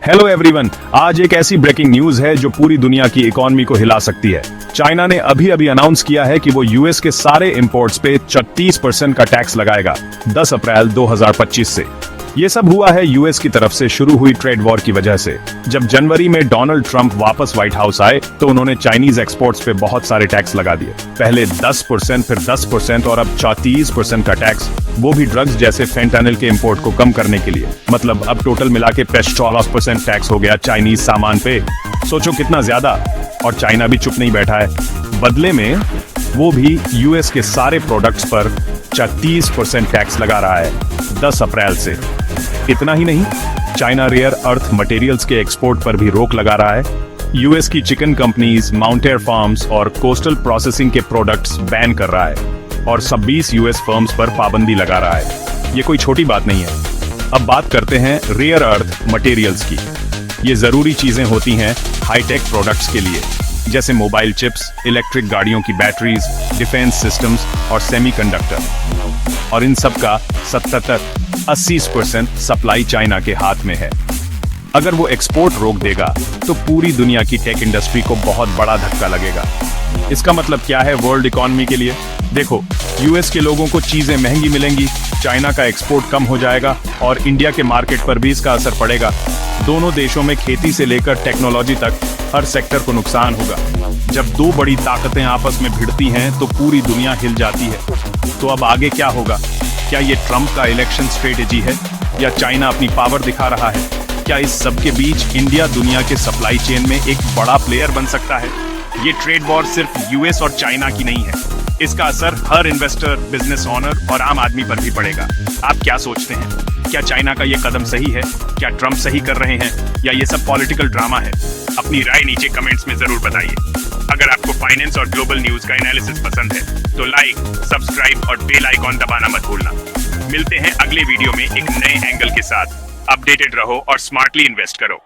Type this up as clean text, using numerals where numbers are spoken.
Hello everyone, आज एक ऐसी ब्रेकिंग न्यूज है जो पूरी दुनिया की इकोनॉमी को हिला सकती है। चाइना ने अभी अभी अनाउंस किया है कि वो यूएस के सारे इंपोर्ट्स पे 36% का टैक्स लगाएगा 10 अप्रैल 2025 से। ये सब हुआ है यूएस की तरफ से शुरू हुई ट्रेड वॉर की वजह से। जब जनवरी में डोनाल्ड ट्रंप वापस व्हाइट हाउस आए तो उन्होंने चाइनीज एक्सपोर्ट्स पे बहुत सारे टैक्स लगा दिए। पहले 10%, फिर 10% और अब 34% का टैक्स, वो भी ड्रग्स जैसे फेंटानिल के इंपोर्ट को कम करने के लिए। मतलब अब टोटल मिला के 16% टैक्स हो गया चाइनीज सामान पे। सोचो कितना ज्यादा। और चाइना भी चुप नहीं बैठा है। बदले में वो भी यूएस के सारे प्रोडक्ट्स पर 36% टैक्स लगा रहा है 10 अप्रैल से। इतना ही नहीं, चाइना रेयर अर्थ मटेरियल्स के एक्सपोर्ट पर भी रोक लगा रहा है। यूएस की चिकन कंपनीज, माउंटेन फार्म्स और कोस्टल प्रोसेसिंग के प्रोडक्ट्स बैन कर रहा है और 26 यूएस फर्म्स पर पाबंदी लगा रहा है। ये कोई छोटी बात नहीं है। अब बात करते हैं रेयर अर्थ मटेरियल्स की। ये जरूरी चीजें होती हैं हाईटेक प्रोडक्ट्स के लिए, जैसे मोबाइल चिप्स, इलेक्ट्रिक गाड़ियों की बैटरीज, डिफेंस सिस्टम्स और सेमीकंडक्टर। और इन सब का 70-80% सप्लाई चाइना के हाथ में है। अगर वो एक्सपोर्ट रोक देगा तो पूरी दुनिया की टेक इंडस्ट्री को बहुत बड़ा धक्का लगेगा। इसका मतलब क्या है वर्ल्ड इकोनॉमी के लिए? देखो, यूएस के लोगों को चीजें महंगी मिलेंगी, चाइना का एक्सपोर्ट कम हो जाएगा और इंडिया के मार्केट पर भी इसका असर पड़ेगा। दोनों देशों में खेती से लेकर टेक्नोलॉजी तक हर सेक्टर को नुकसान होगा। जब दो बड़ी ताकतें आपस में भिड़ती हैं तो पूरी दुनिया हिल जाती है। तो अब आगे क्या होगा? क्या ये ट्रंप का इलेक्शन स्ट्रेटेजी है या चाइना अपनी पावर दिखा रहा है? क्या इस सब के बीच इंडिया दुनिया के सप्लाई चेन में एक बड़ा प्लेयर बन सकता है? ये ट्रेड वॉर सिर्फ यूएस और चाइना की नहीं है। इसका असर हर इन्वेस्टर, बिजनेस ओनर और आम आदमी पर भी पड़ेगा। आप क्या सोचते हैं? क्या चाइना का ये कदम सही है? क्या ट्रंप सही कर रहे हैं या ये सब पॉलिटिकल ड्रामा है? अपनी राय नीचे कमेंट्स में जरूर बताइए। अगर आपको फाइनेंस और ग्लोबल न्यूज का एनालिसिस पसंद है तो लाइक, सब्सक्राइब और बेल आइकॉन दबाना मत भूलना। मिलते हैं अगले वीडियो में एक नए एंगल के साथ। अपडेटेड रहो और स्मार्टली इन्वेस्ट करो।